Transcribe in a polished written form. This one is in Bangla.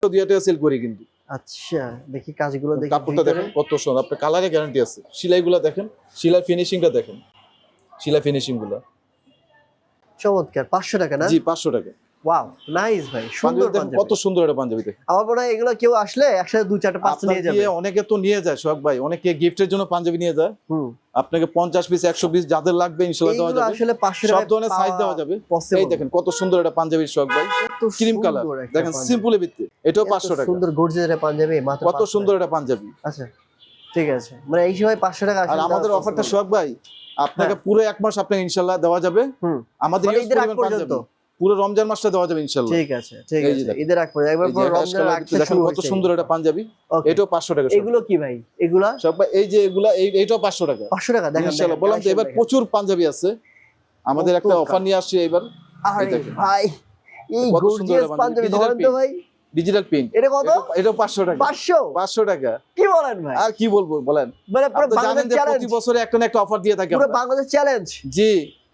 2 টাকা সেল করি কিন্তু। আচ্ছা, দেখি কাজগুলো দেখি। কাপড়টা দেখেন কত সুন্দর, আপনার কালারে গ্যারান্টি আছে। সেলাইগুলো দেখেন, সেলাই ফিনিশিংটা দেখেন, সেলাই ফিনিশিং গুলো চমৎকার। 500 টাকা না? জি 500 টাকা। ওয়াও, নাইস ভাই, সুন্দর পাঞ্জাবি দেখেন পাঞ্জাবি। কত সুন্দর একটা পাঞ্জাবি দেখেন। আমার মনে হয় এগুলো কেউ আসলে একসাথে 2 4টা 5টা নিয়ে যাবে। অনেকে তো নিয়ে যায় সোহাগ ভাই, অনেকে গিফটের জন্য পাঞ্জাবি নিয়ে যায়। আপনাকে 50 পিস 100 পিস যাদের লাগবে ইনশাআল্লাহ দেওয়া এইগুলো যাবে। আসলে 500 টাকা সব ধরনের সাইজ দেওয়া যাবে। এই দেখেন কত সুন্দর একটা পাঞ্জাবি সোহাগ ভাই, ক্রিম কালার দেখেন, সিম্পলের ভিতরে এটাও 500 টাকা। সুন্দর গর্জিয়াস পাঞ্জাবি মাত্র কত সুন্দর একটা পাঞ্জাবি। আচ্ছা ঠিক আছে, মানে এই সময় 500 টাকা আর আমাদের অফারটা সোহাগ ভাই আপনাকে পুরো 1 মাস আপনাকে ইনশাআল্লাহ দেওয়া যাবে। আমাদের মানে ইউজ ঈদের আগ পরিমাণ পর্যন্ত পাঞ্জাবি পুরো রমজান মাসটা দেওয়া যাবে ইনশাআল্লাহ। ঠিক আছে ঠিক আছে, ঈদের আগ পর্যন্ত একবার পুরো রমজান আগ থেকে দেখেন শুরু কত হচ্ছে। সুন্দর একটা পাঞ্জাবি, এটাও 500 টাকা। এগুলো কি ভাই? এগুলা সব ভাই এই যে এগুলা এইটাও 500 টাকা। 500 টাকা দেখেন ইনশাআল্লাহ। বললাম তো এবার প্রচুর পাঞ্জাবি আছে, আমাদের একটা অফার নিয়ে আসছে এবার। আরে ভাই এই কত সুন্দর গর্জিয়াস একটা পাঞ্জাবি digital ধরেন তো print। ভাই। ডিজিটাল প্রিন্ট এটা কত? এটাও 500 টাকা। 500 টাকা। কি বলেন ভাই? আর কি বলবো বলেন, মানে পুরো আপনি জানেন বাংলাদেশ যে চ্যালেঞ্জ, প্রতি বছরে একটা না একটা অফার দিয়ে থাকি পুরো আমরা। বাংলাদেশ চ্যালেঞ্জ। জি